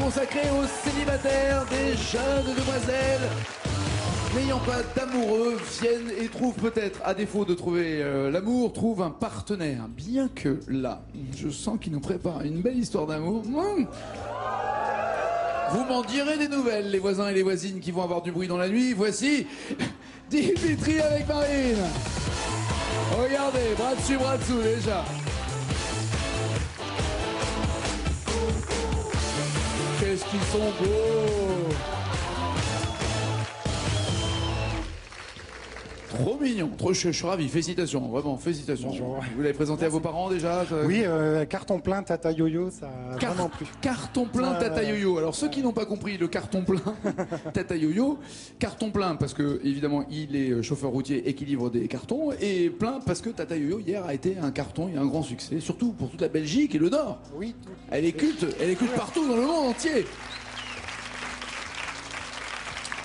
consacré aux célibataires, des jeunes demoiselles n'ayant pas d'amoureux, viennent et trouvent peut-être, à défaut de trouver l'amour, trouvent un partenaire. Bien que là, je sens qu'il nous prépare une belle histoire d'amour. Vous m'en direz des nouvelles, les voisins et les voisines qui vont avoir du bruit dans la nuit. Voici Dimitri avec Marine. Regardez, bras dessous déjà. Qu'est-ce qu'ils sont beaux! Trop mignon, je suis ravi, félicitations, vraiment, félicitations. Bonjour. Vous l'avez présenté à vos parents déjà? Oui, carton plein Tata Yo-Yo, ça a vraiment plu. Carton plein Tata Yo-Yo. Alors ceux qui n'ont pas compris le carton plein Tata Yo-Yo, carton plein parce que évidemment il est chauffeur routier et qu'il livre des cartons, et plein parce que Tata Yo-Yo hier a été un carton et un grand succès, surtout pour toute la Belgique et le Nord. Oui. Elle est culte partout dans le monde entier.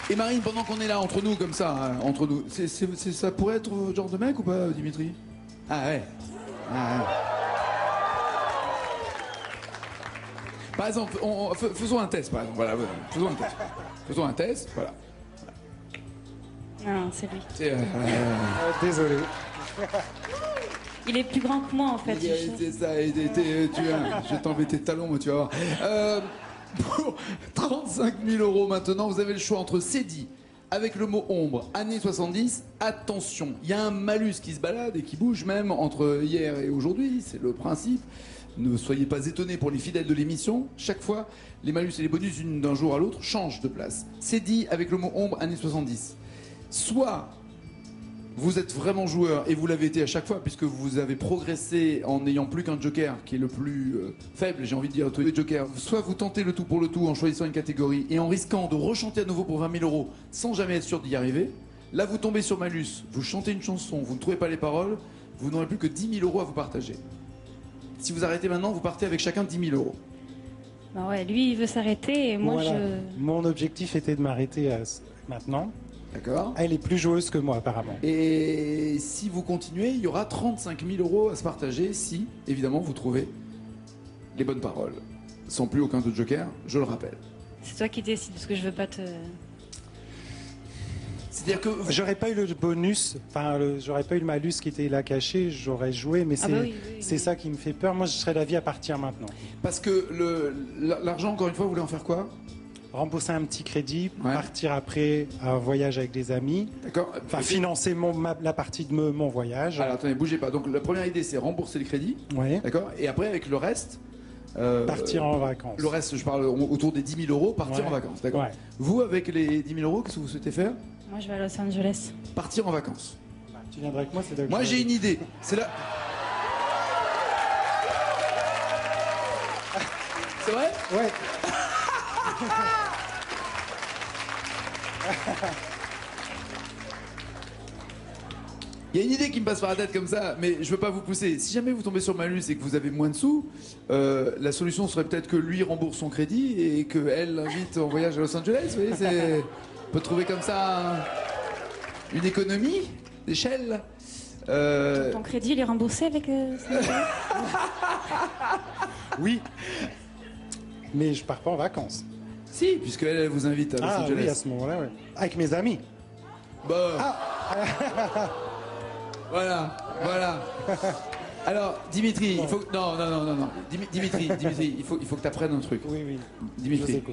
Et Marine, pendant qu'on est là entre nous comme ça, hein, entre nous, ça pourrait être votre genre de mec ou pas, Dimitri? Ah ouais. Par exemple, faisons un test, par exemple. Voilà, faisons un test, voilà. Non, c'est lui. Désolé. Il est plus grand que moi en fait. C'est ça, je vais t'embêter de talons, moi, tu vas voir. Pour 35 000 € maintenant, vous avez le choix entre Cédille, avec le mot ombre, années 70. Attention, il y a un malus qui se balade et qui bouge même entre hier et aujourd'hui, c'est le principe. Ne soyez pas étonnés pour les fidèles de l'émission. Chaque fois, les malus et les bonus d'un jour à l'autre changent de place. Cédille avec le mot ombre, années 70. Soit vous êtes vraiment joueur, et vous l'avez été à chaque fois, puisque vous avez progressé en n'ayant plus qu'un joker, qui est le plus faible, j'ai envie de dire, tous les jokers. Soit vous tentez le tout pour le tout en choisissant une catégorie, et en risquant de rechanter à nouveau pour 20 000 € sans jamais être sûr d'y arriver. Là, vous tombez sur malus, vous chantez une chanson, vous ne trouvez pas les paroles, vous n'aurez plus que 10 000 € à vous partager. Si vous arrêtez maintenant, vous partez avec chacun 10 000 €. Bah ouais, lui, il veut s'arrêter et moi, Voilà. Mon objectif était de m'arrêter maintenant. D'accord. Elle est plus joueuse que moi, apparemment. Et si vous continuez, il y aura 35 000 € à se partager si, évidemment, vous trouvez les bonnes paroles. Sans plus aucun autre joker, je le rappelle. C'est toi qui décides, parce que je veux pas te... C'est-à-dire que... J'aurais pas eu le bonus, j'aurais pas eu le malus qui était là caché, j'aurais joué, mais c'est ça qui me fait peur. Moi, je serais d'avis à partir maintenant. Parce que l'argent, encore une fois, vous voulez en faire quoi? Rembourser un petit crédit, partir après un voyage avec des amis. D'accord. Enfin, financer la partie de mon voyage. Alors, attendez, bougez pas. Donc, la première idée, c'est rembourser le crédit. Ouais. D'accord. Et après, avec le reste... partir en vacances. Le reste, je parle autour des 10 000 €, partir en vacances. D'accord. Ouais. Vous, avec les 10 000 €, qu'est-ce que vous souhaitez faire? Moi, je vais à Los Angeles. Partir en vacances. Bah, tu viendras avec moi, c'est d'accord. Moi, j'ai une idée. C'est là... C'est vrai? Ouais. Il y a une idée qui me passe par la tête comme ça, mais je veux pas vous pousser. Si jamais vous tombez sur malus et que vous avez moins de sous, la solution serait peut-être que lui rembourse son crédit et qu'elle l'invite en voyage à Los Angeles. Vous voyez, on peut trouver comme ça une économie d'échelle. Ton crédit, il est remboursé avec... Oui. Mais je pars pas en vacances. Si, puisqu'elle vous invite à Los Angeles. Oui, à ce moment-là, oui. Avec mes amis. Bah. Voilà. Alors, Dimitri, il faut... Non. Dimitri, il faut que tu apprennes un truc. Oui. Dimitri,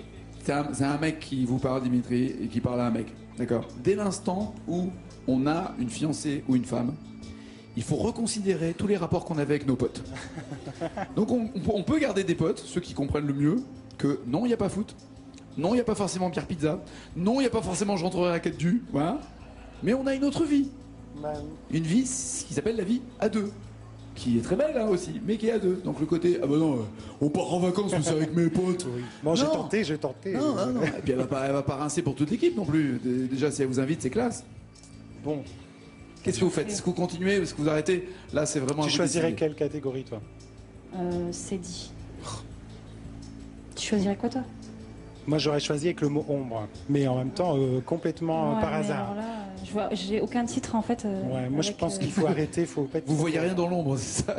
c'est un mec qui vous parle, Dimitri, et qui parle à un mec. D'accord. Dès l'instant où on a une fiancée ou une femme, il faut reconsidérer tous les rapports qu'on avait avec nos potes. Donc on peut garder des potes, ceux qui comprennent le mieux, que non, il n'y a pas foot, non, il n'y a pas forcément Pierre Pizza, non, il n'y a pas forcément je rentrerai à 4 du, voilà. Mais on a une autre vie. Une vie qui s'appelle la vie à deux. Qui est très belle hein, aussi, mais qui est à deux. Donc le côté, ah bah non, on part en vacances, mais c'est avec mes potes. Oui. Bon, j'ai tenté. Non. Et puis elle va pas rincer pour toute l'équipe non plus. Déjà, si elle vous invite, c'est classe. Bon. Qu'est-ce que vous faites? Est-ce que vous continuez? Est-ce que vous arrêtez? Là, c'est vraiment... Tu choisirais quelle catégorie, toi? C'est dit. Tu choisirais quoi, toi? Moi, j'aurais choisi avec le mot ombre. Mais en même temps, complètement par hasard. Alors là, je j'ai aucun titre en fait. Ouais, moi je pense qu'il faut arrêter, faut pas être... Vous voyez rien dans l'ombre, c'est ça?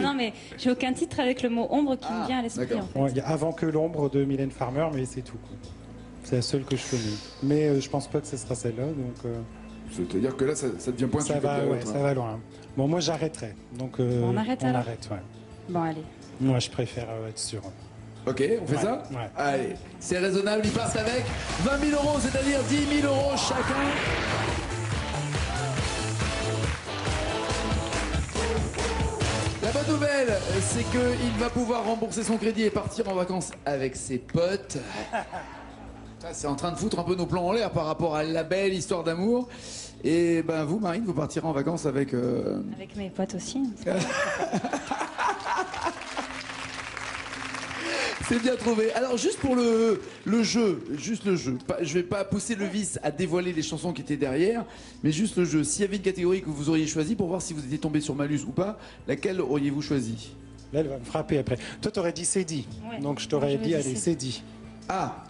Non, mais j'ai aucun titre avec le mot ombre qui me vient à l'esprit. En fait. Ouais, il y a Avant que l'ombre de Mylène Farmer, mais c'est tout. Quoi. C'est la seule que je connais. Mais je pense pas que ce sera celle-là, donc... C'est-à-dire que là, ça devient pointu. Ça va loin. Bon, moi j'arrêterai. Donc on arrête alors. Ouais. Bon, allez. Moi je préfère être sûr. Ok, on fait ça? Ouais. Allez, c'est raisonnable, ils partent avec 20 000 euros, c'est-à-dire 10 000 euros chacun. La bonne nouvelle, c'est qu'il va pouvoir rembourser son crédit et partir en vacances avec ses potes. C'est en train de foutre un peu nos plans en l'air par rapport à la belle histoire d'amour. Et ben vous, Marine, vous partirez en vacances avec... Avec mes potes aussi. C'est bien trouvé. Alors juste pour le jeu, je vais pas pousser le vice à dévoiler les chansons qui étaient derrière, mais juste le jeu. S'il y avait une catégorie que vous auriez choisie pour voir si vous étiez tombé sur malus ou pas, laquelle auriez-vous choisi? Là, elle va me frapper après. Toi, t'aurais dit c'est dit. Ouais. Donc je t'aurais dit, allez, c'est dit. Ah,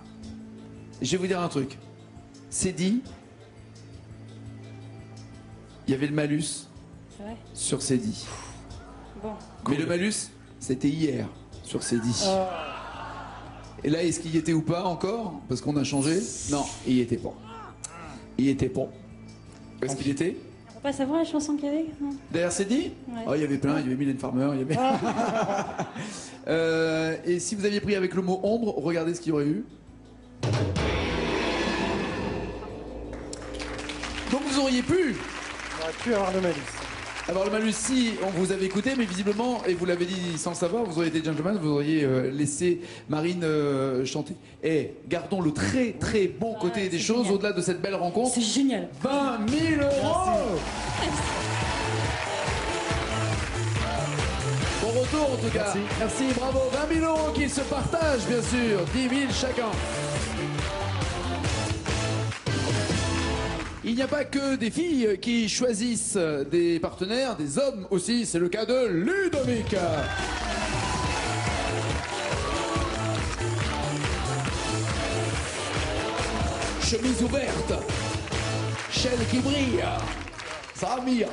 je vais vous dire un truc. C'est dit. Il y avait le malus C'est vrai. sur C'est dit. Bon. Mais le malus, c'était hier sur C'est dit. Et là, est-ce qu'il y était ou pas encore? Parce qu'on a changé. Non, il y était pas. Il y était pas. Où est-ce qu'il était? On peut pas savoir la chanson qu'il y avait? Non. Derrière C'est dit? Ouais. Oh, il y avait plein, il y avait Mylène Farmer, il y avait... et si vous aviez pris avec le mot ombre, regardez ce qu'il y aurait eu. Donc vous auriez pu On aurait pu avoir le malus. avoir le malus si on vous avait écouté, mais visiblement, et vous l'avez dit sans savoir, vous auriez été gentleman, vous auriez laissé Marine chanter. Et gardons le très très bon côté des choses génial. au-delà de cette belle rencontre. C'est génial. 20 000 euros. Bon retour en tout cas. Merci, bravo. 20 000 euros qui se partagent bien sûr. 10 000 chacun. Il n'y a pas que des filles qui choisissent des partenaires, des hommes aussi. C'est le cas de Ludovic. Chemise ouverte. Chaîne qui brille. Ça va, Mia.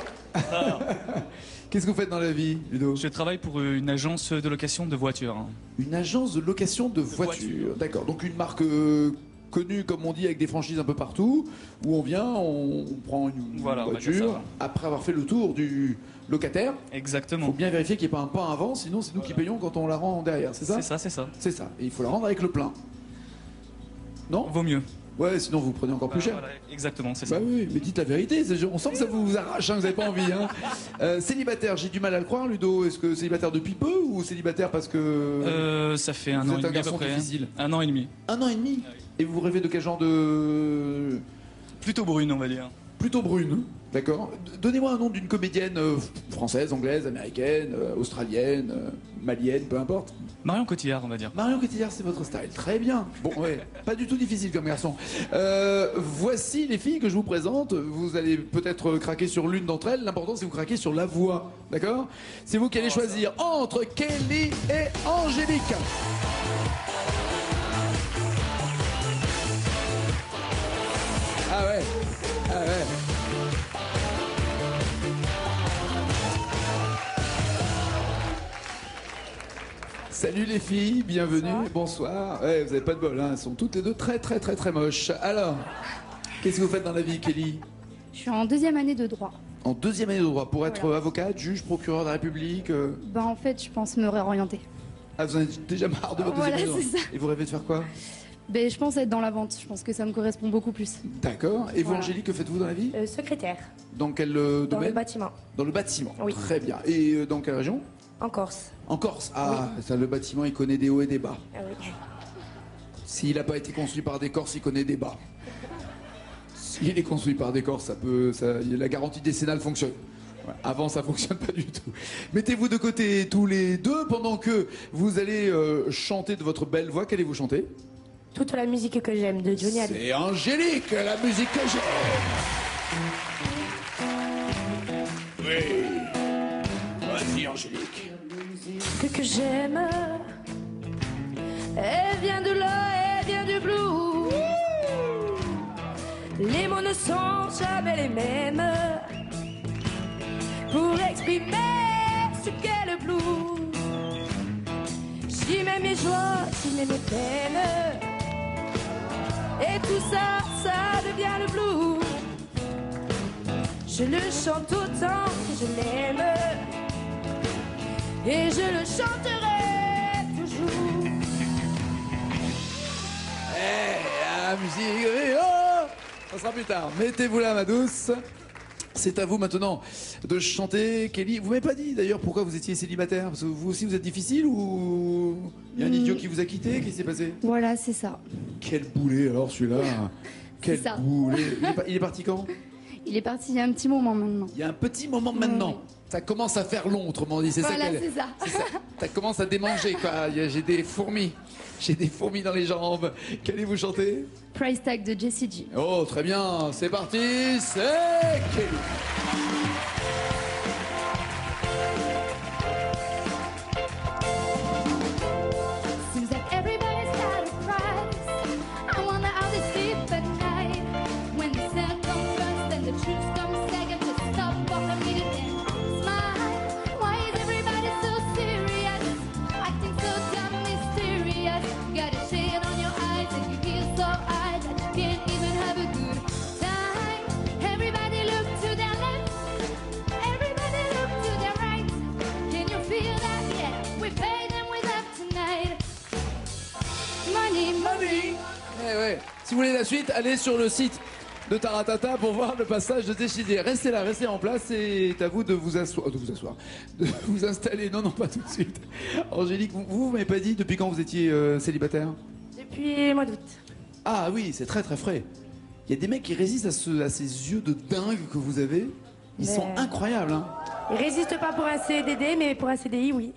Qu'est-ce que vous faites dans la vie, Ludo? Je travaille pour une agence de location de voitures. Une agence de location de voitures. D'accord. Donc une marque connue, comme on dit, avec des franchises un peu partout, où on vient, on prend une Voilà, on va dire voiture, ça. après avoir fait le tour du locataire. Il Exactement. faut bien vérifier qu'il n'y ait pas un pas avant, sinon c'est nous qui payons quand on la rend derrière, c'est ça? C'est ça, c'est ça. C'est ça. Et il faut la rendre avec le plein. Non? Vaut mieux. Ouais, sinon vous prenez encore plus cher. Voilà, exactement, c'est ça. Bah oui, mais dites la vérité, on sent que ça vous arrache, hein, vous n'avez pas envie. Hein. Célibataire, j'ai du mal à le croire, Ludo. Est-ce que célibataire depuis peu ou célibataire parce que... Ça fait un vous an êtes et un demi à peu garçon près. difficile. 1 an et demi. 1 an et demi. Et vous rêvez de quel genre de... Plutôt brune, on va dire. Plutôt brune, d'accord. Donnez-moi un nom d'une comédienne française, anglaise, américaine, australienne, malienne, peu importe. Marion Cotillard, on va dire. Marion Cotillard, c'est votre style. Très bien. Bon, ouais, pas du tout difficile comme garçon. Voici les filles que je vous présente. Vous allez peut-être craquer sur l'une d'entre elles. L'important, c'est que vous craquez sur la voix, d'accord? C'est vous qui allez choisir entre Kelly et Angélique. Ah ouais. Ah ouais. Salut les filles, bienvenue, bonsoir. Ouais, vous avez pas de bol, hein. Elles sont toutes les deux très très très très moches. Alors, qu'est-ce que vous faites dans la vie, Kelly? Je suis en 2e année de droit. En 2e année de droit, pour être Voilà. avocate, juge, procureur de la République. Bah en fait, je pense me réorienter. Ah, vous en avez déjà marre de votre Voilà, deuxième année de c'est droit. Et vous rêvez de faire quoi? Ben, je pense être dans la vente. Je pense que ça me correspond beaucoup plus. D'accord. Et vous, Voilà. Angélique, que faites-vous dans la vie? Secrétaire, Dans quel dans domaine? le bâtiment, Dans le bâtiment. Oui. Très bien. Et dans quelle région? en Corse. En Corse. Ah, ça, le bâtiment, il connaît des hauts et des bas. Ah oui. S'il n'a pas été construit par des Corses, il connaît des bas. S'il est construit par des Corses, la garantie décennale fonctionne. Ouais, avant, ça fonctionne pas du tout. Mettez-vous de côté tous les deux pendant que vous allez chanter de votre belle voix. Qu'allez-vous chanter? Toute la musique que j'aime de Johnny Hallyday. C'est Angélique, la musique que j'aime. Oui. Vas-y, Angélique. Que j'aime, elle vient de là, elle vient du blue. Les mots ne sont jamais les mêmes pour exprimer ce qu'est le blues. J'y mets mes joies, j'y mets mes peines, et tout ça, ça devient le blues. Je le chante autant que je l'aime, et je le chanterai toujours. La musique, oh, ça sera plus tard. Mettez-vous là, ma douce. C'est à vous maintenant de chanter. Kelly, vous m'avez pas dit d'ailleurs pourquoi vous étiez célibataire? Parce que vous aussi vous êtes difficile ou il y a un idiot qui vous a quitté? Qu'est-ce qui s'est passé? Voilà, c'est ça. Quel boulet alors celui-là. Quel ça. boulet. Il est parti quand? Il est parti il y a un petit moment maintenant. Il y a un petit moment maintenant. Oui. Ça commence à faire long, autrement dit. C'est Voilà, ça c'est ça. Ça commence à démanger, quoi. J'ai des fourmis. J'ai des fourmis dans les jambes. Qu'allez-vous chanter? Price Tag de Jessie J. Oh, très bien. C'est parti. C'est Kelly. Seems like everybody's got a price. I wonder how they sleep at night. When the sun comes first and the truth comes second, to stop for a minute and smile. Why is everybody so serious? Acting so dumb and mysterious. Got a shade on your eyes and you feel so high that you can't even have a good time. Everybody look to their left. Everybody look to their right. Can you feel that? Yeah, we pay them with up tonight. Money, money. Eh ouais. Si vous voulez la suite, allez sur le site de Taratata pour voir le passage de Décidé. Restez là, restez en place. C'est à vous de vous asseoir, de vous installer. Non, non, pas tout de suite. Angélique, vous m'avez pas dit depuis quand vous étiez célibataire? Depuis le mois d'août. Ah oui, c'est très très frais. Il y a des mecs qui résistent à ces yeux de dingue que vous avez. Ils sont incroyables, hein. Il résiste pas pour un CDD, mais pour un CDI, oui.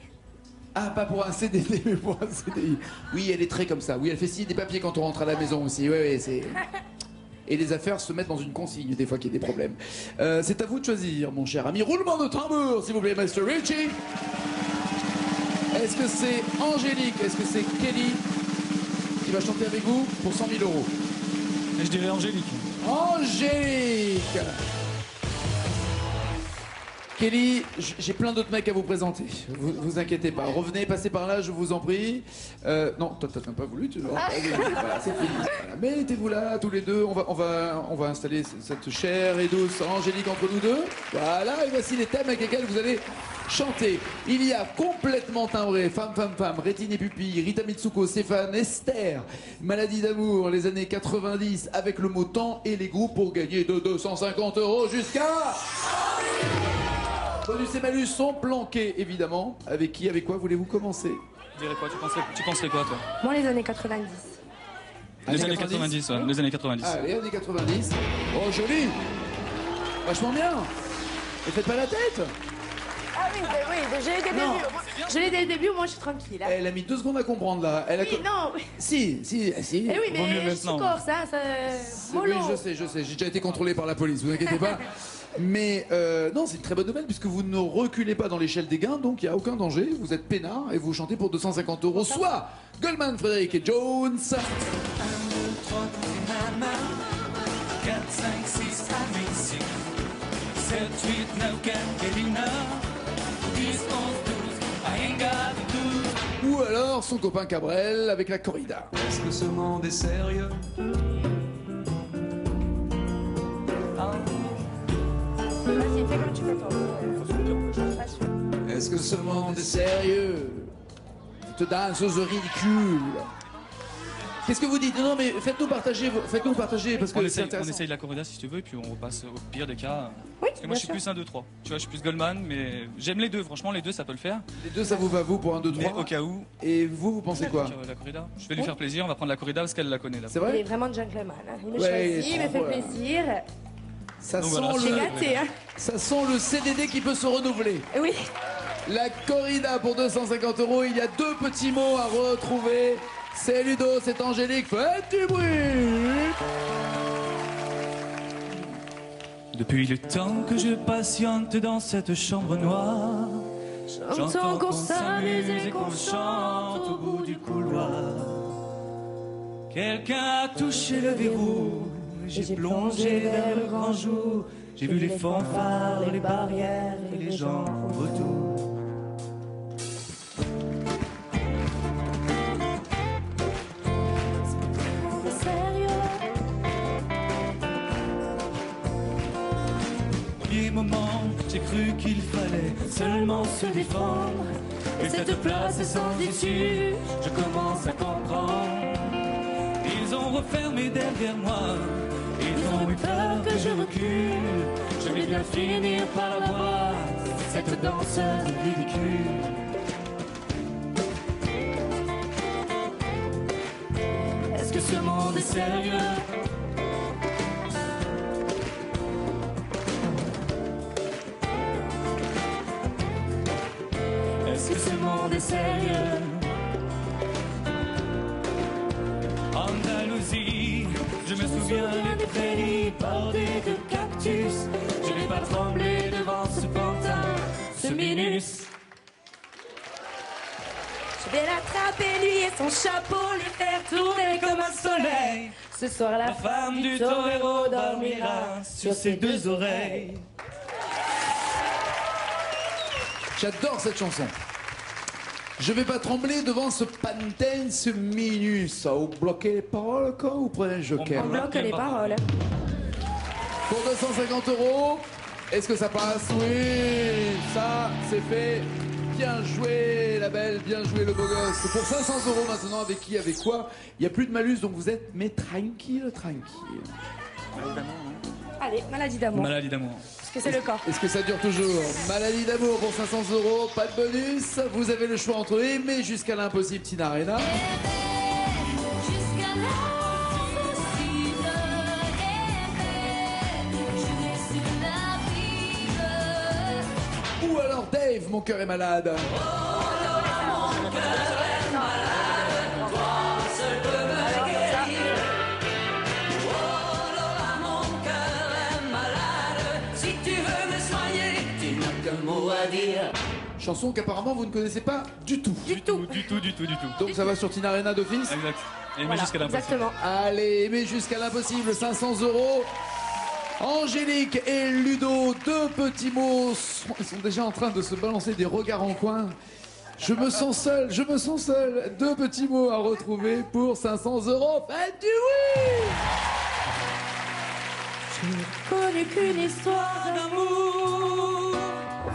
Ah, pas pour un CDD, mais pour un CDI. Oui, elle est très comme ça. Oui, elle fait signer des papiers quand on rentre à la maison aussi. Oui, oui, c'est... Et les affaires se mettent dans une consigne, des fois qu'il y a des problèmes. C'est à vous de choisir, mon cher ami. Roulement de tambour, s'il vous plaît, Mr. Richie. Est-ce que c'est Angélique? Est-ce que c'est Kelly qui va chanter avec vous pour 100 000 euros? Et je dirais Angélique. Angélique! Kelly, j'ai plein d'autres mecs à vous présenter. Vous inquiétez pas. Revenez, passez par là, je vous en prie. Non, toi, t'as pas voulu, tu vois. Voilà, c'est fini. Voilà. Mettez-vous là, tous les deux. On va installer cette chère et douce Angélique entre nous deux. Voilà, et voici les thèmes avec lesquels vous allez chanter. Il y a complètement timbré, femme, femme, femme, rétine et pupille, Rita Mitsuko, Stéphane, Esther, maladie d'amour, les années 90, avec le mot temps et les groupes pour gagner de 250 € jusqu'à... Bonus et malus sont planqués, évidemment. Avec qui, avec quoi voulez-vous commencer? Tu dirais quoi? Tu penserais quoi, toi? Moi, les années 90. Les années 90, ouais. Les années 90. Ah, les années 90. Oh, joli. Vachement bien. Et faites pas la tête. Ah oui, je l'ai dès le début. Je l'ai dès le début, moi je suis tranquille. Hein. Elle a mis 2 secondes à comprendre, là. Elle a... Oui, non. Si. Eh oui, mais je suis corse, hein, ça... Oui, je sais. J'ai déjà été contrôlé par la police, vous inquiétez pas. Mais non, c'est une très bonne nouvelle puisque vous ne reculez pas dans l'échelle des gains, donc il n'y a aucun danger. Vous êtes peinard et vous chantez pour 250 €, soit Goldman, Frédéric et Jones. 1, 2, 3, 4, 5, 6, 7, 8, 9, Kelina, 10, 11, 12, I ain't got to do. Ou alors son copain Cabrel avec la corrida. Est-ce que ce monde est sérieux? Vas-y, fais comme tu veux, toi. Est-ce que ce monde est sérieux? Tu te danses aux ridicules. Qu'est-ce que vous dites? Non, mais faites-nous partager parce que c'est intéressant. On essaye la corrida si tu veux, et puis on repasse au pire des cas. Oui, Parce que moi je suis plus 1, 2, 3. Tu vois, je suis plus Goldman, mais j'aime les deux, franchement, les deux ça peut le faire. Les deux, ça vous va, vous, pour 1, 2, 3? Mais au cas où. Et vous pensez quoi? La corrida. Je vais lui faire plaisir, on va prendre la corrida parce qu'elle la connaît là. C'est Il vrai? est vraiment gentleman. Hein. Il me Ouais, choisit, il me fait plaisir. Ça Donc sent voilà, J'ai le... gâté, hein. Ça sent le CDD qui peut se renouveler. Oui. La corrida pour 250 €, il y a 2 petits mots à retrouver. C'est Ludo, c'est Angélique, faites du bruit. Depuis le temps que je patiente dans cette chambre noire, J'entends qu'on s'amuse et qu'on chante au bout du couloir. Quelqu'un a touché le verrou j'ai plongé vers le grand jour. J'ai vu les fanfares, les barrières et les gens autour. Premier moment, j'ai cru qu'il fallait seulement se défendre. Et cette place est sans issue, je commence à comprendre. Ils ont refermé derrière moi, ils ont eu peur que je recule. Je vais bien finir par la voir, cette danseuse ridicule. Est-ce que ce monde est sérieux? Est-ce que ce monde est sérieux? Andalousie, je me souviens des prairies bordées de cactus. Je n'ai pas tremblé devant ce pantin, ce minus. Je vais l'attraper lui et son chapeau, les faire tourner comme un soleil. Ce soir La femme du torero dormira sur ses deux oreilles. J'adore cette chanson. Je vais pas trembler devant ce pantin, ce minus. Vous bloquez les paroles quand vous prenez le joker? On bloque les paroles. Pour 250 €, est-ce que ça passe? Oui, ça c'est fait. Bien joué la belle, bien joué le beau gosse. Pour 500 € maintenant, avec qui, avec quoi? Il n'y a plus de malus, donc vous êtes, mais tranquille, tranquille. Allez, maladie d'amour. Maladie d'amour. Parce que c'est le corps. Est-ce que ça dure toujours? Maladie d'amour pour 500 €, pas de bonus. Vous avez le choix entre aimer jusqu'à l'impossible, Tina Arena. Jusqu'à l'impossible, jouer sur la rive. Ou alors Dave, mon cœur est malade. Chanson qu'apparemment vous ne connaissez pas du tout. Du tout. Donc ça va sur Tina Arena d'office. Exact. Aimer jusqu'à l'impossible. Exactement. Allez, aimer jusqu'à l'impossible, 500 €. Angélique et Ludo, deux petits mots. Ils sont déjà en train de se balancer des regards en coin. Je me sens seul. Deux petits mots à retrouver pour 500 €. Faites du oui! Je n'ai connu qu'une histoire d'amour,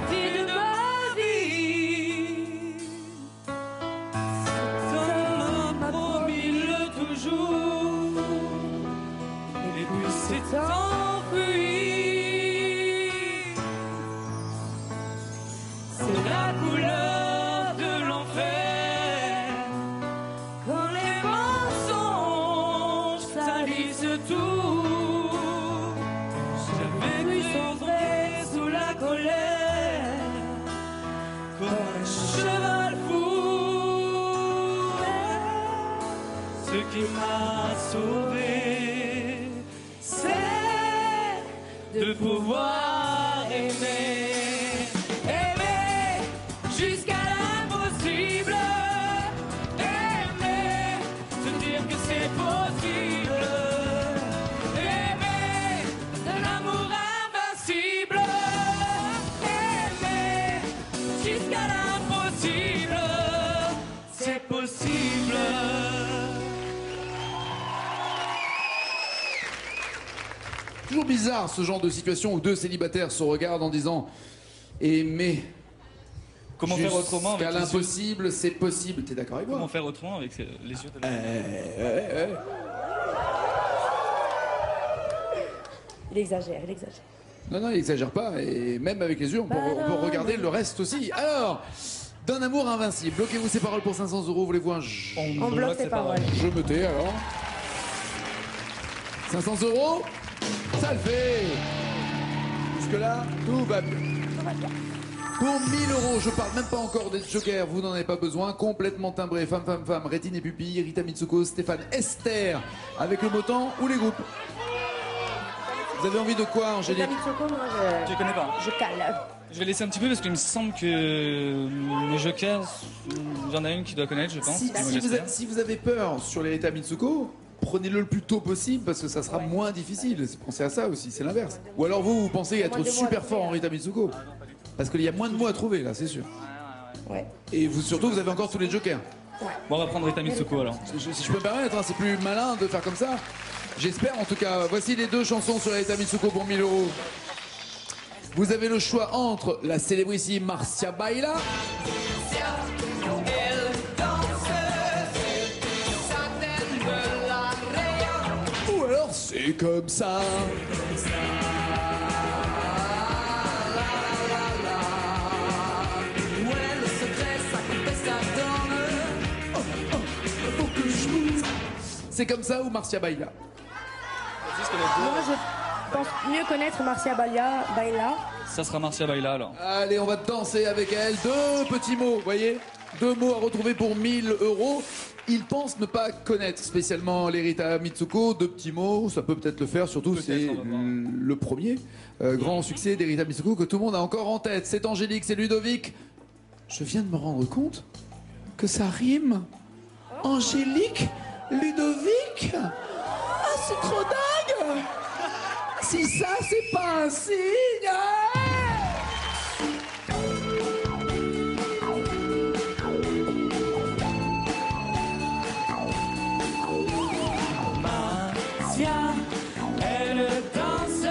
vie de ma vie. Cet homme m'a promis le toujours, et puis c'est enfui. C'est la couleur de l'enfer, quand les mensonges salissent tout. J'avais cru sombrer sous la colère, comme un cheval fou. Ce qui m'a sauvé, c'est de pouvoir aimer. Aimer jusqu'à l'impossible. Aimer, se dire que c'est possible. Aimer d'un amour invincible. Aimer jusqu'à l'impossible. C'est possible. Toujours bizarre ce genre de situation où deux célibataires se regardent en disant aimer. Comment faire autrement avec Jusqu'à les yeux? l'impossible, c'est possible. T'es d'accord avec moi? Comment faire autrement avec les yeux de la... Il exagère. Non, il exagère pas. Et même avec les yeux, on peut regarder le reste aussi. Alors, d'un amour invincible. Bloquez-vous ces paroles pour 500 €. Voulez-vous un On bloque ses paroles. Je me tais alors. 500 €, ça le fait. Jusque-là, tout va bien. Pour 1000 €, je parle même pas encore des jokers, vous n'en avez pas besoin. Complètement timbré, femme, Rétine et Pupille, Rita Mitsuko, Stéphane, Esther, avec le Motan ou les groupes. Vous avez envie de quoi, Angélique? Rita Mitsuko, moi Je connais pas. je cale. Je vais laisser un petit peu parce qu'il me semble que mes jokers, il y en a une qui doit connaître, je pense. Si vous avez peur sur les Rita Mitsuko, prenez-le le plus tôt possible parce que ça sera moins difficile. Pensez à ça aussi, c'est l'inverse. Ou alors vous pensez être super fort en Rita Mitsuko? Parce qu'il y a moins de mots à trouver là, c'est sûr. Ouais. Et vous surtout, vous avez encore tous les jokers. Bon, on va prendre Rita Mitsuko alors. Si je peux me permettre, hein, c'est plus malin de faire comme ça. J'espère en tout cas. Voici les 2 chansons sur Rita Mitsuko pour 1000 euros. Vous avez le choix entre la célébrissime Marcia Baila. Ou alors c'est comme ça. C'est comme ça ou Marcia Baila? Moi, je pense mieux connaître Marcia Baila. Ça sera Marcia Baila alors. Allez, on va danser avec elle. 2 petits mots, vous voyez? 2 mots à retrouver pour 1000 euros. Il pense ne pas connaître spécialement les Rita Mitsuko. 2 petits mots, ça peut peut-être le faire. Surtout, c'est le premier grand succès des Rita Mitsuko que tout le monde a encore en tête. C'est Angélique, c'est Ludovic. Je viens de me rendre compte que ça rime. Angélique, Ludovic. Ah, c'est trop dingue. Si ça, c'est pas un signe. Elle danse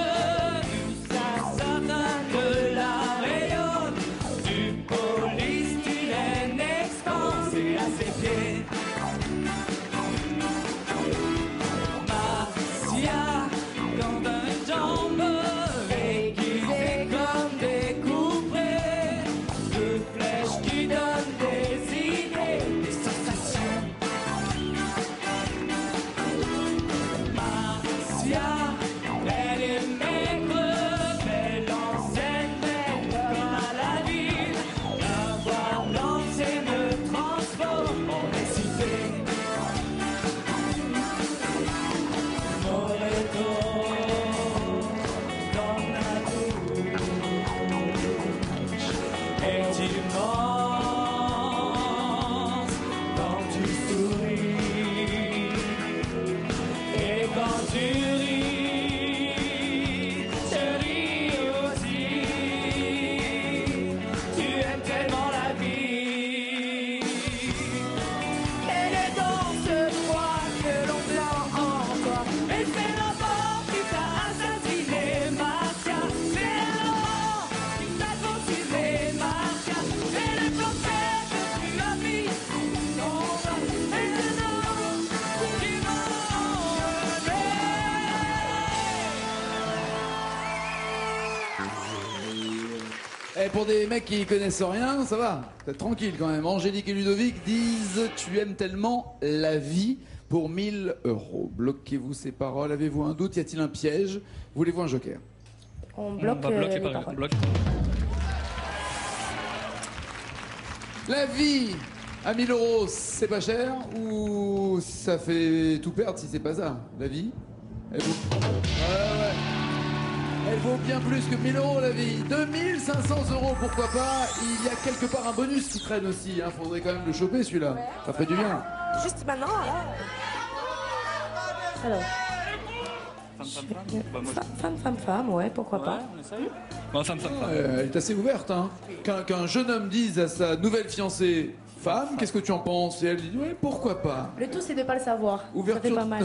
jusqu'à certains que la rayonne du polystyrène expansé à ses pieds. Marcia, quand un jambe aiguisée comme des couperets, 2 flèches qui donnent des idées, des sensations. Elle est maigre, belle en scène, belle comme à la ville. La voix danser me transforme en récité. Moreto, dans la douche, et tu danses quand tu souris. Et quand tu ris, je ris aussi. Tu aimes tellement la vie. Et les danses froides que l'on plaint en toi. Et c'est l'enfant qui t'a assassiné, Marcia. C'est l'enfant qui t'a consulé, Marcia. C'est le cancer que tu as mis. Et le nom du Et pour des mecs qui connaissent rien, ça va. T'es tranquille quand même. Angélique et Ludovic disent tu aimes tellement la vie pour 1000 euros. Bloquez-vous ces paroles. Avez-vous un doute? Y a-t-il un piège? Voulez-vous un joker? On bloque On va bloquer les par paroles. bloc. La vie à 1000 euros, c'est pas cher ou ça fait tout perdre si c'est pas ça? La vie elle vaut... Ouais. Elle vaut bien plus que 1000 euros la vie. 2500 euros, pourquoi pas. Il y a quelque part un bonus qui traîne aussi. Hein. Faudrait quand même le choper celui-là. Ouais. Ça ferait du bien. Juste maintenant, là. Alors. Femme, ouais, pourquoi pas. On essaye. Bon, femme. Elle est assez ouverte. Hein. Qu'un jeune homme dise à sa nouvelle fiancée femme, qu'est-ce que tu en penses? Et elle dit ouais, pourquoi pas. Le tout, c'est de pas le savoir. Ouverture. Ça fait pas mal.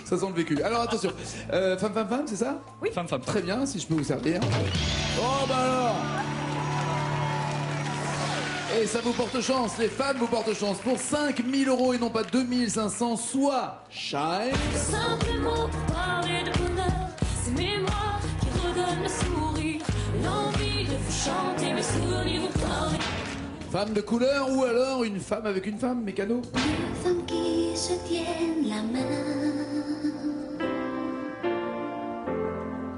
Ça sent le vécu. Alors attention, femme, c'est ça? Oui. Femme. Très bien, si je peux vous servir. Oh bah alors. Et ça vous porte chance, les femmes vous portent chance pour 5000 euros et non pas 2500, soit Shine. Simplement parler de bonheur, c'est mémoire qui redonne le sourire, l'envie de vous chanter mes souvenirs vous parler. Femme de couleur ou alors une femme avec une femme, mécano? Deux femmes qui se tiennent la main,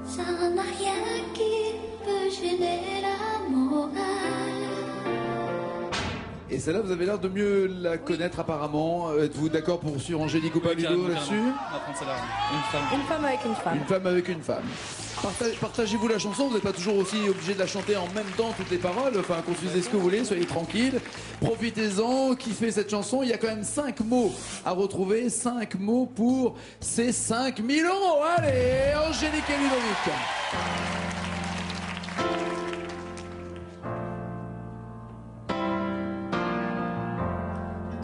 ça n'a rien qui peut gêner la morale. Et celle-là, vous avez l'air de mieux la connaître apparemment. Êtes-vous d'accord pour suivre Angélique ou pas, Ludo, là-dessus? On va prendre celle-là. Une femme. Une femme avec une femme. Une femme avec une femme. Partagez-vous la chanson, vous n'êtes pas toujours aussi obligé de la chanter en même temps, toutes les paroles. Enfin, construisez ce que vous voulez, soyez tranquille. Profitez-en, kiffez cette chanson. Il y a quand même 5 mots à retrouver, 5 mots pour ces 5 000 €. Allez, Angélique et Ludovic.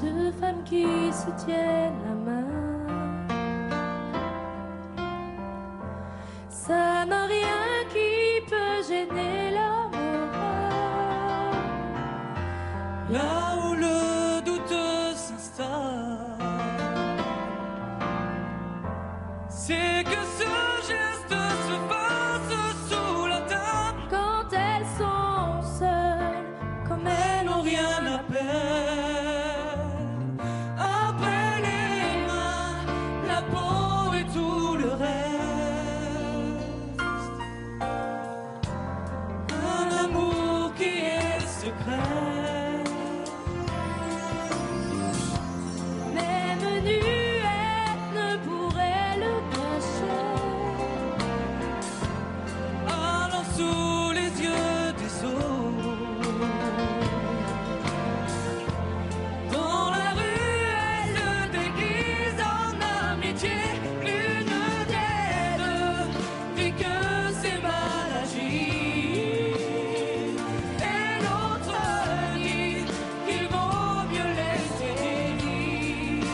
Deux femmes qui se tiennent la main. Ça n'a rien qui peut gêner l'amour. Là où le doute s'installe, c'est que ce geste se fasse sous la table. Quand elles sont seules, comme elles N'ont n'ont rien à perdre. Après les mains, la peau et tout le reste. Un amour qui est secret. Même nuette ne pourrait le cacher. Allant sous les yeux des autres. Dans la rue, elle le déguise en amitié. L'une des deux dit que c'est mal agi. Et l'autre dit qu'il vaut mieux laisser dire.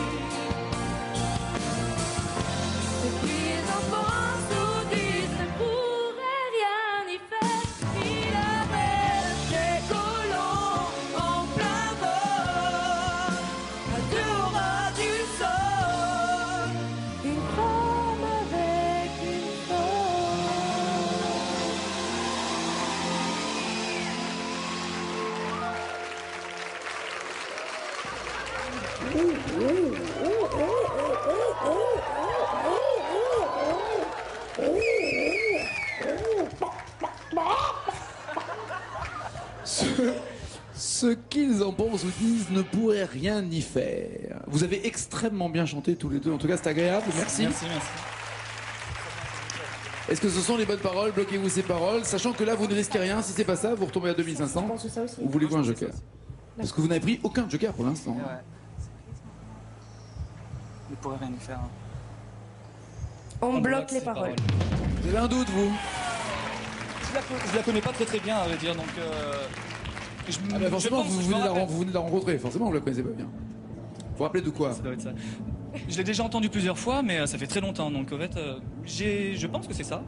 Ce qu'ils en pensent ou disent ne pourrait rien y faire. Il avait ses colons en plein vol. Un jour à du sol, une femme avec une Ce qu'ils en pensent ou disent ne pourrait rien y faire. Vous avez extrêmement bien chanté tous les deux. En tout cas, c'est agréable. Merci. Merci. Est-ce que ce sont les bonnes paroles? Bloquez-vous ces paroles, sachant que là, vous ne risquez rien. Si c'est pas ça, vous retombez à 2500. Ou voulez-vous un joker? Parce que vous n'avez pris aucun joker pour l'instant. Ouais. Ne pourrait rien y faire. Hein. On bloque les ces paroles. Vous avez un doute, vous? Je la connais pas très bien, à vrai dire, donc. Ah bah forcément, je pense- vous je me venez rappelle. de la rencontrer. Forcément, vous la connaissez pas bien. Vous vous rappelez de quoi? Ça doit être ça. Je l'ai déjà entendu plusieurs fois, mais ça fait très longtemps. Donc en fait, je pense que c'est ça.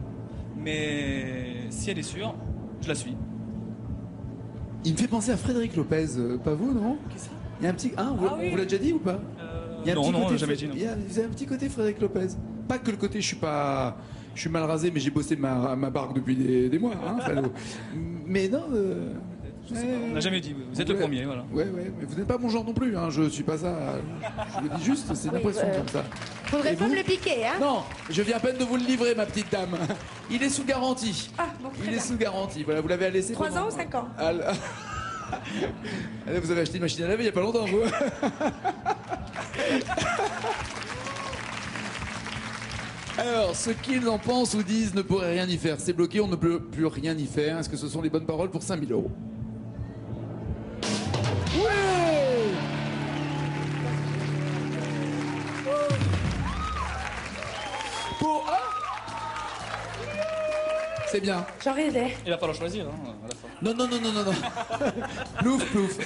Mais si elle est sûre, je la suis. Il me fait penser à Frédéric Lopez, pas vous, non? Qui ça? Il y a un petit... Hein, Ah oui. vous l'avez déjà dit ou pas? Il y a un Non, petit non, côté jamais dit. Non. Vous avez un petit côté Frédéric Lopez. Pas que le côté, je suis mal rasé, mais j'ai bossé ma barque depuis des mois. Hein, Fallot. Mais non... Je sais pas, on l'a jamais dit. Vous êtes le premier, voilà. Ouais, mais vous n'êtes pas mon genre non plus. Hein, je suis pas ça. Je le dis juste, c'est une impression comme ça. Faudrait Et pas vous me le piquer, hein? Non, je viens à peine de vous le livrer, ma petite dame. Il est sous garantie. Ah, bon, très Il est bien. sous garantie. Voilà, vous l'avez laissé 3 pendant- ans ou 5 ans? Ah, là. Allez, vous avez acheté une machine à laver il n'y a pas longtemps, vous. Alors, ce qu'ils en pensent ou disent ne pourrait rien y faire. C'est bloqué, on ne peut plus rien y faire. Est-ce que ce sont les bonnes paroles pour 5 000 €? Ouais! Pour c'est bien. J'en rêvais. Il va falloir choisir, hein, à la fin. Non. Plouf, plouf.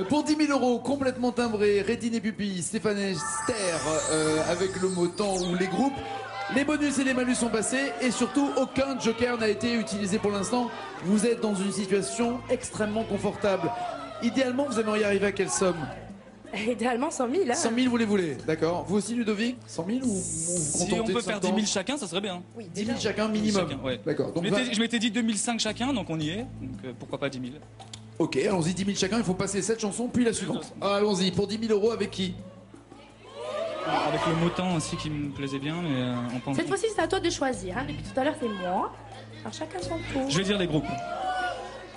Pour 10 000 €, complètement timbré, Rétine et Pupille, Stéphane Esther, avec le mot temps ou les groupes. Les bonus et les malus sont passés et surtout aucun joker n'a été utilisé pour l'instant. Vous êtes dans une situation extrêmement confortable. Idéalement, vous aimeriez arriver à quelle somme? Idéalement 100 000, hein? 100 000, vous les voulez, d'accord. Vous aussi, Ludovic? 100 000 ou vous Si contentez on de peut faire 10 000 50? chacun, ça serait bien. Oui, 10 000 déjà. chacun minimum. Chacun, ouais. D'accord. Donc, Je m'étais dit 2005 chacun, donc on y est. Donc pourquoi pas 10 000? ok, allons-y, 10 000 chacun. Il faut passer cette chanson, puis la suivante. Allons-y, pour 10 000 € avec qui? Avec le mot temps aussi qui me plaisait bien, mais on pense. Cette fois-ci, c'est à toi de choisir. Hein? Depuis tout à l'heure, c'est moi. Alors chacun son tour. Je vais dire les groupes.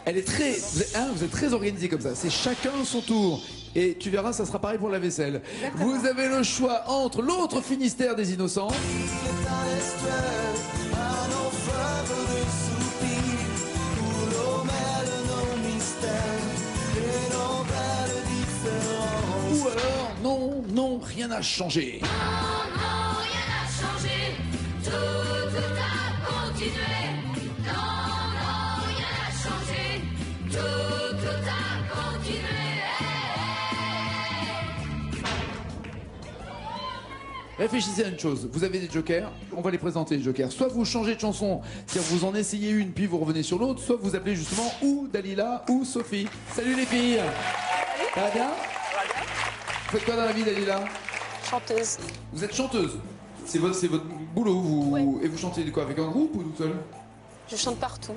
Elle est très, vous êtes très organisé comme ça. C'est chacun son tour. Et tu verras, ça sera pareil pour la vaisselle. Exactement. Vous avez le choix entre l'autre Finistère des Innocents. rien n'a changé. Non, non, rien n'a changé. Tout a continué. Non, non, rien n'a changé. Tout a continué. Réfléchissez à une chose, vous avez des jokers, on va les présenter les jokers. Soit vous changez de chanson, c'est-à-dire vous en essayez une puis vous revenez sur l'autre, soit vous appelez justement ou Dalila ou Sophie. Salut les filles. Ça va bien? Vous faites quoi dans la vie, Dalila? Chanteuse. Vous êtes chanteuse. C'est votre boulot, vous. Ouais. Et vous chantez quoi, avec un groupe ou toute seule? Je chante partout.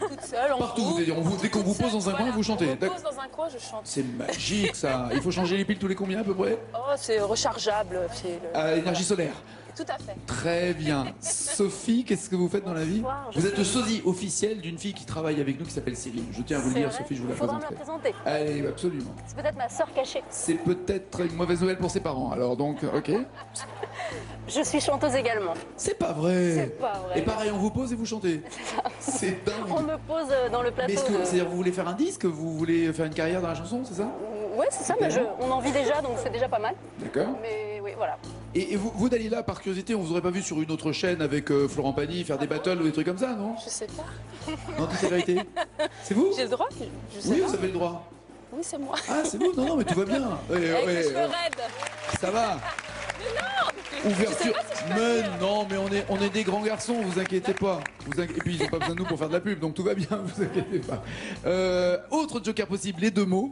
Toute seule, en Partout, groupe. c'est-à-dire dès qu'on vous pose dans un coin, vous chantez. On me D'accord. pose dans un coin, je chante. C'est magique ça. Il faut changer les piles tous les combien à peu près? Oh, c'est rechargeable. C'est le... À énergie solaire. Tout à fait. Très bien. Sophie, qu'est-ce que vous faites dans la vie? Bonsoir, je Vous êtes le suis- sosie officiel d'une fille qui travaille avec nous qui s'appelle Cyril. Je tiens à vous le C'est dire, vrai. Sophie, je vous la Il faudra me la présenterai. présenter. Allez, absolument. C'est peut-être ma sœur cachée. C'est peut-être une mauvaise nouvelle pour ses parents. Alors donc, ok. Je suis chanteuse également. C'est pas vrai. C'est pas vrai. Et pareil, on vous pose et vous chantez. C'est On dingue. me pose dans le Mais plateau. est-ce que, c'est-à-dire, vous voulez faire un disque? Vous voulez faire une carrière dans la chanson, c'est ça? Ouais, c'est ça, mais on en vit déjà, donc c'est déjà pas mal. D'accord. Mais oui, voilà. Et vous, Dalila, par curiosité, on vous aurait pas vu sur une autre chaîne avec Florent Pagny faire des battles ou des trucs comme ça, non? Je sais pas. Non, toute la vérité. C'est vous? J'ai le droit? Je sais Oui, pas. vous avez le droit. Oui, c'est moi. Ah, c'est vous? Non, non, mais tout va bien. Ouais, Avec ouais, les cheveux raides. ça va. Ouverture. Mais non, mais on est des grands garçons, vous inquiétez pas. Et puis ils ont pas besoin de nous pour faire de la pub, donc tout va bien, vous inquiétez pas. Autre joker possible, les deux mots.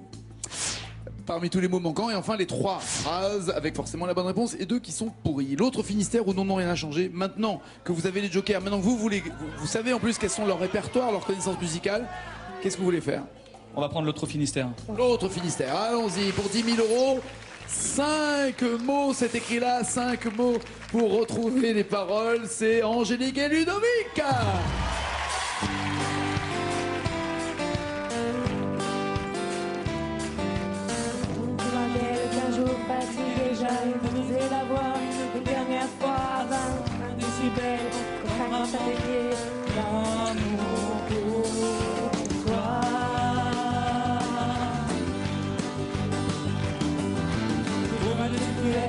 Parmi tous les mots manquants, et enfin les trois phrases avec forcément la bonne réponse et deux qui sont pourris. L'autre Finistère où non, rien n'a changé. Maintenant que vous avez les jokers, maintenant que vous savez en plus quels sont leurs répertoires, leurs connaissances musicales, qu'est-ce que vous voulez faire? On va prendre l'autre Finistère. L'autre Finistère, allons-y pour 10 000 euros. 5 mots, c'est écrit là, 5 mots pour retrouver les paroles. C'est Angélique et Ludovic. Qu'un jour fatigue déjà et vous la voix une dernière fois 20 décibels pour un châtaignier d'amour pour toi.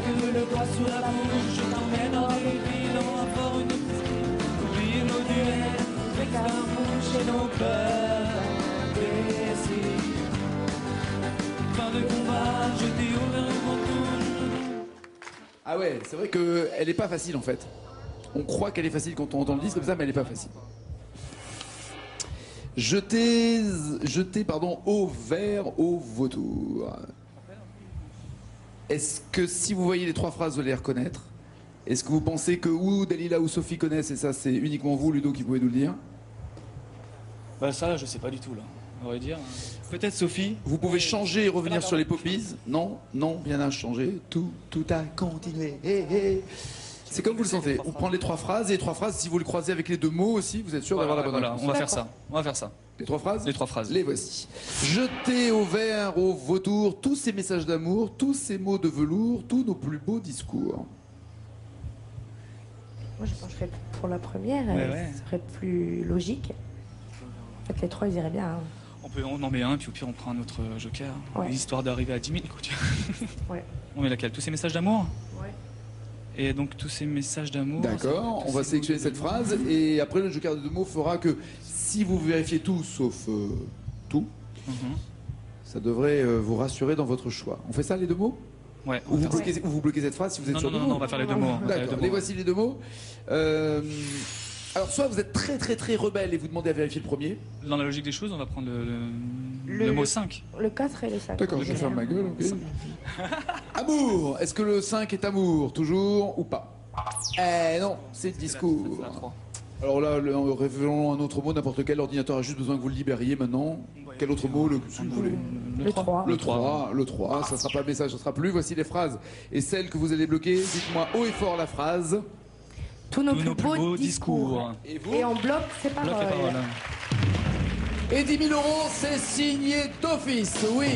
Que le doigt sur la bouche, je t'emmène dans les villes, dans un fort, une piscine. Oublier nos duels, les carmouches et nos peurs indécis. Fin de combat, jeté au vert le manteau. Ah ouais, c'est vrai qu'elle est pas facile en fait. On croit qu'elle est facile quand on entend le disque comme ça, mais elle est pas facile. Jeter au vert au vautour. Est-ce que si vous voyez les trois phrases, vous allez les reconnaître? Est-ce que vous pensez que ou Dalila ou Sophie connaissent et ça c'est uniquement vous, Ludo, qui pouvez nous le dire? Bah ça, je sais pas du tout là. On va dire. Peut-être Sophie. Vous pouvez changer et revenir sur les poppies. Non, non, rien n'a changé. Tout a continué. Hé, hé. C'est comme vous le sentez. On prend les trois phrases et les trois phrases, si vous les croisez avec les deux mots aussi, vous êtes sûr d'avoir la bonne réponse. On va faire ça. On va faire ça. Les trois phrases? Les trois phrases. Les voici. Jeter au vert, au vautour, tous ces messages d'amour, tous ces mots de velours, tous nos plus beaux discours. Moi, je pencherais pour la première, Ouais. ce serait plus logique. En fait, les trois, ils iraient bien. Hein. On en met un, puis au pire on prend un autre joker. Ouais. Histoire d'arriver à 10 000. Quoi, tu vois. Ouais. On met laquelle? Tous ces messages d'amour? Ouais. Et donc tous ces messages d'amour. D'accord, on va sélectionner cette phrase et après le joker de deux mots fera que si vous vérifiez tout sauf tout, ça devrait vous rassurer dans votre choix. On fait ça les deux mots? Ouais. Ou vous bloquez cette phrase si vous êtes Non, sur non, deux non, mots? on va faire les deux mots. On va faire les D'accord, deux les mots. voici les deux mots. Alors soit vous êtes très très très rebelle et vous demandez à vérifier le premier. Dans la logique des choses, on va prendre le mot 5. Le 4 et le 5. D'accord, je vais faire ma gueule, ok. Amour, est-ce que le 5 est amour, toujours ou pas? Eh non, c'est le discours. C'est la 3. Alors là, révélons un autre mot, n'importe quel ordinateur a juste besoin que vous le libériez maintenant. Quel autre mot, si vous voulez? Le 3. Le 3, ça sera pas message, ça sera plus. Voici les phrases. Et celle que vous allez bloquer, dites-moi haut et fort la phrase. Tous nos plus beaux discours. Et vous? Et on bloque ces Bloc et paroles. parole. Et 10 000 euros, c'est signé d'office, oui.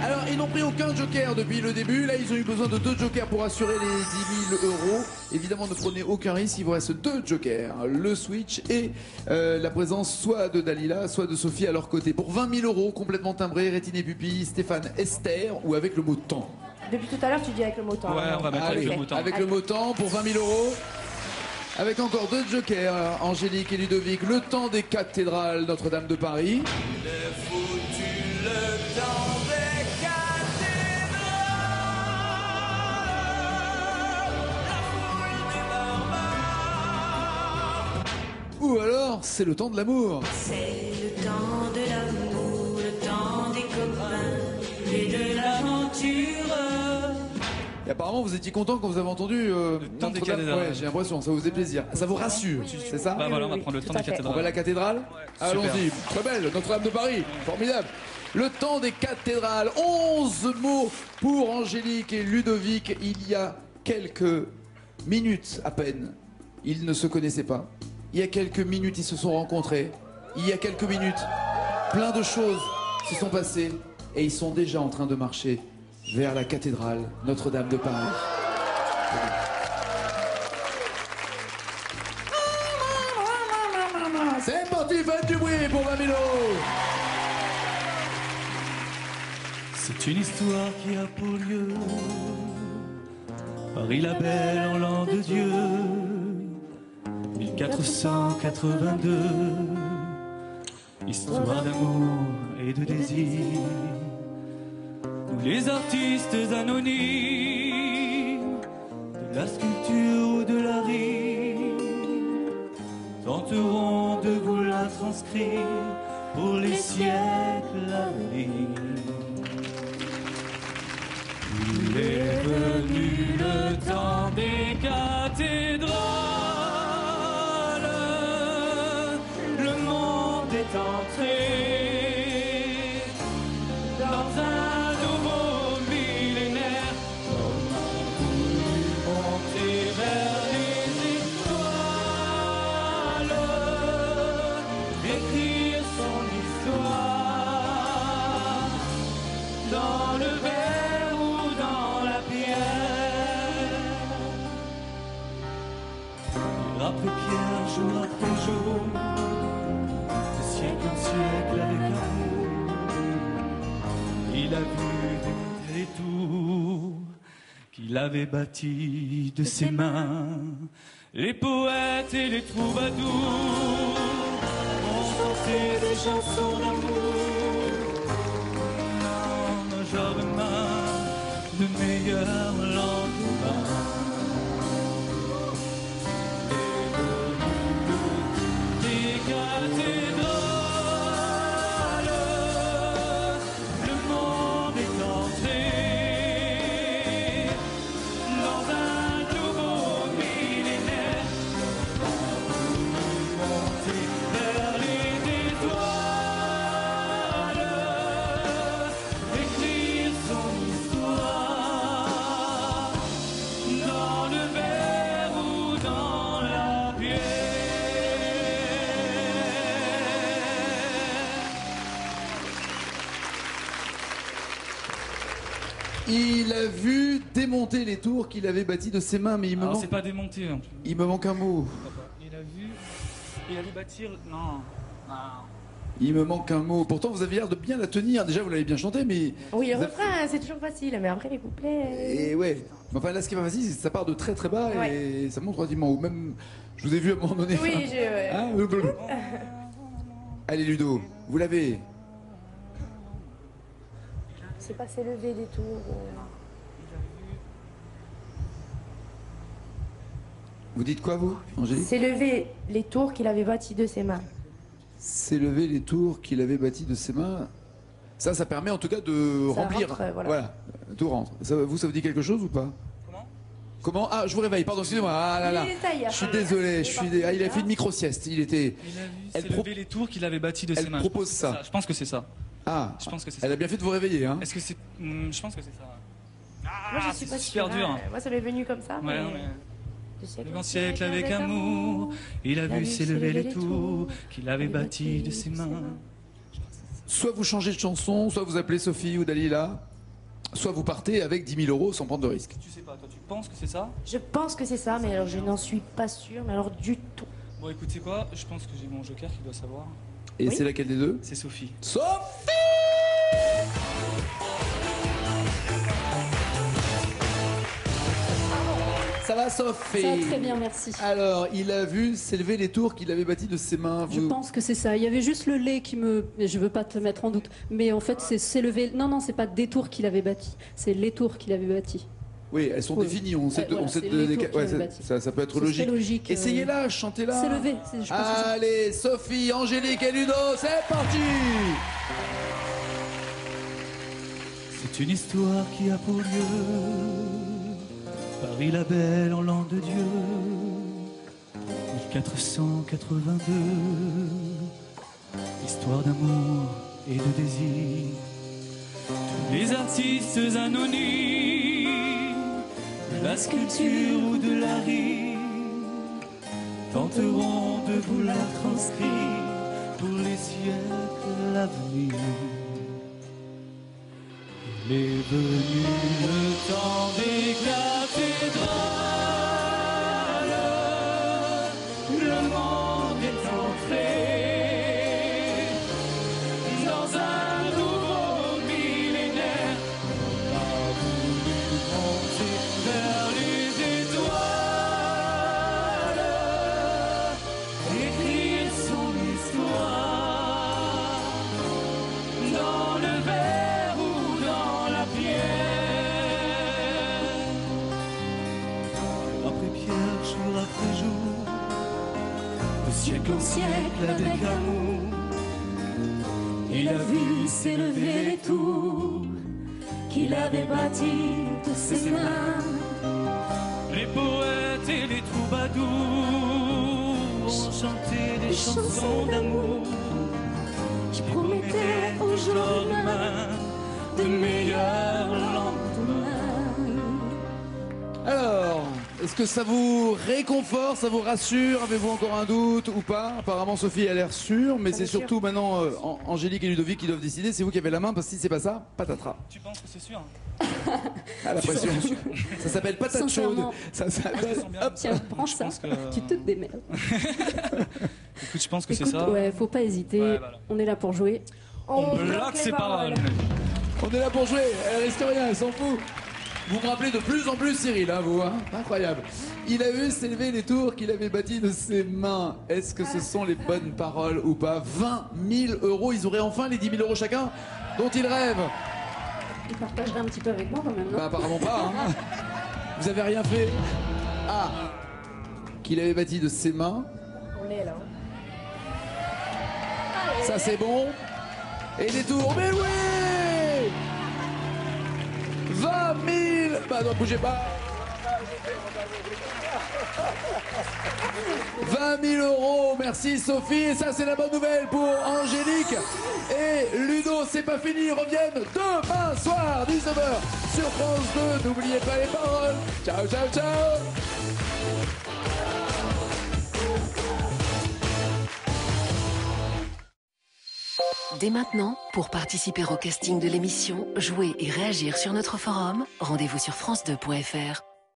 Alors, ils n'ont pris aucun joker depuis le début. Là, ils ont eu besoin de 2 jokers pour assurer les 10 000 euros. Évidemment, ne prenez aucun risque. Il vous reste 2 jokers. Le switch et la présence soit de Dalila, soit de Sophie à leur côté. Pour 20 000 euros, complètement timbré, rétine et pupille, Stéphane Esther ou avec le mot temps. Depuis tout à l'heure, tu dis avec le mot temps. Ouais, alors. on va mettre avec le mot temps. Avec le mot temps pour 20 000 euros. Avec encore 2 jokers, Angélique et Ludovic. Le temps des cathédrales Notre-Dame de Paris. Ou alors, c'est le temps de l'amour. C'est le temps de l'amour, le temps des copains et de l'aventure. Et apparemment, vous étiez content quand vous avez entendu temps des Notre-Dame. cathédrales. Ouais, j'ai l'impression, ça vous fait plaisir. Ça vous rassure, c'est ça? Bah voilà, on va prendre le temps des On cathédrales. va à la cathédrale. Allons-y. Très belle, Notre-Dame de Paris. Formidable. Le temps des cathédrales. 11 mots pour Angélique et Ludovic. Il y a quelques minutes à peine, ils ne se connaissaient pas. Il y a quelques minutes, ils se sont rencontrés. Il y a quelques minutes, plein de choses se sont passées. Et ils sont déjà en train de marcher vers la cathédrale Notre-Dame de Paris. C'est parti, faites du bruit pour 20 000 euros. C'est une histoire qui a pour lieu Paris la belle en l'an de Dieu 1482. Histoire d'amour et de désir où les artistes anonymes de la sculpture ou de la rime tenteront de vous la transcrire pour les siècles à venir. Il est venu le temps des cathédrales, le monde est entré dans un nouveau millénaire. On a voulu monter vers les étoiles, écrire son histoire dans le verre ou dans la pierre. Pierre après pierre, jour après jour, de siècle en siècle avec amour, il a vu les tours qu'il avait bâties de ses mains. Les poètes et les troubadours ont chanté des chansons d'amour. Non, j'aurais main de meilleurs lendemains. Des cathédrales, le monde est entré dans un nouveau millénaire. Monter vers les étoiles, écrire son histoire dans le verre ou dans la pierre. Il a vu démonter les tours qu'il avait bâties de ses mains, mais il me, Alors manque... c'est pas démonté. Hein. il me manque un mot. Il a vu bâtir. Non. Il me manque un mot. Pourtant, vous avez l'air de bien la tenir. Déjà, vous l'avez bien chanté, mais... Oui, le vous avez- refrain, c'est toujours facile, mais après les couplets. Et ouais. Mais enfin, là, ce qui est pas facile, c'est que ça part de très très bas et ça monte relativement haut. Même, je vous ai vu à un moment donné. Oui, j'ai. Hein, Allez, Ludo, vous l'avez. C'est pas s'élever des tours. Vous dites quoi, vous, Angélique? S'élever les tours qu'il avait bâties de ses mains. S'élever les tours qu'il avait bâtis de ses mains. Ça permet en tout cas de Ça remplir. rentre, voilà. Tout rentre. Ça vous dit quelque chose ou pas? Comment? Ah, je vous réveille, pardon, excusez-moi. Ah là là. Il est taillé. Je suis désolé, ah, il a fait une micro-sieste. Il était. Elle s'élever les tours qu'il avait bâtis de ses mains. propose ça. Je pense que c'est ça. Ah, Je pense que c'est elle ça. a bien fait de vous réveiller, hein. Est-ce que c'est. Je pense que c'est ça. Moi, je suis pas c'est super sûre, dur. hein. Moi, ça m'est venu comme ça. Ouais, mais... non, mais. De siècle Le en grand siècle avec amour, il a vu s'élever les tours qu'il avait bâtis de ses mains. Soit vous changez de chanson, soit vous appelez Sophie ou Dalila, soit vous partez avec 10 000 euros sans prendre de risque. Tu sais pas, toi, tu penses que c'est ça? Je pense que c'est ça, mais alors je n'en suis pas sûre, mais alors du tout. Bon, écoutez quoi, je pense que j'ai mon joker qui doit savoir. Et Oui. c'est laquelle des deux? C'est Sophie. Sophie! Ça va, Sophie? Ça va très bien, merci. Alors, il a vu s'élever les tours qu'il avait bâties de ses mains. Je pense que c'est ça. Il y avait juste le lait qui me... Je veux pas te mettre en doute. Mais en fait, c'est s'élever... Non, c'est pas des tours qu'il avait bâtis. C'est les tours qu'il avait bâtis. Oui, elles sont définies. On sait, voilà, on sait c'est les tours qu'il avait bâtis. ça peut être Ce serait logique. logique, Essayez-la, chantez-la. S'élever. Je pense que c'est ça. Allez, Sophie, Angélique et Ludo, c'est parti! C'est une histoire qui a pour lieu Paris la belle en l'an de Dieu 1482. Histoire d'amour et de désir. Tous les artistes anonymes de la sculpture ou de la rime tenteront de vous la transcrire pour les siècles à venir. Il est venu le temps des cathédrales, le monde est entré dans un nouveau millénaire. On a voulu monter vers les étoiles, écrire son histoire dans le verre ou dans la pierre. Après pierre, jour après jour, de siècle en siècle avec amour, il a vu s'élever les tours qu'il avait bâties de ses mains. Les poètes et les troubadours ont chanté des chansons d'amour qui promettaient au jour demain de meilleurs lendemains. Alors, est-ce que ça vous réconforte, ça vous rassure? Avez-vous encore un doute ou pas? Apparemment, Sophie a l'air sûre, mais c'est surtout maintenant Angélique et Ludovic qui doivent décider. C'est vous qui avez la main, parce que si c'est pas ça, patatras. Tu penses que c'est sûr? Ah, la pression. Ça s'appelle patate chaude. Sincèrement. Ça s'appelle... Hop, tiens, prends Je ça. pense que- Tu te démerdes. Écoute, je pense que c'est Écoute, ça. ouais, faut pas hésiter. Ouais, voilà. On est là pour jouer. On bloque ses paroles. On est là pour jouer, elle risque rien, elle s'en fout. Vous me rappelez de plus en plus Cyril, hein, vous, hein? Incroyable. Il a vu s'élever les tours qu'il avait bâties de ses mains. Est-ce que ce sont les bonnes paroles ou pas? 20 000 €, ils auraient enfin les 10 000 € chacun dont ils rêvent. Il partagerait un petit peu avec moi quand même, non? Bah apparemment pas, hein. Vous avez rien fait. Ah, qu'il avait bâti de ses mains. On est là. Ça c'est bon. Et les tours, mais oui 20 000. Bah non, bougez pas. 20 000 €, merci Sophie. Et ça c'est la bonne nouvelle pour Angélique et Ludo. C'est pas fini, ils reviennent demain soir 19h sur France 2. N'oubliez pas les paroles. Ciao, ciao, ciao. Dès maintenant, pour participer au casting de l'émission, jouer et réagir sur notre forum, rendez-vous sur france2.fr.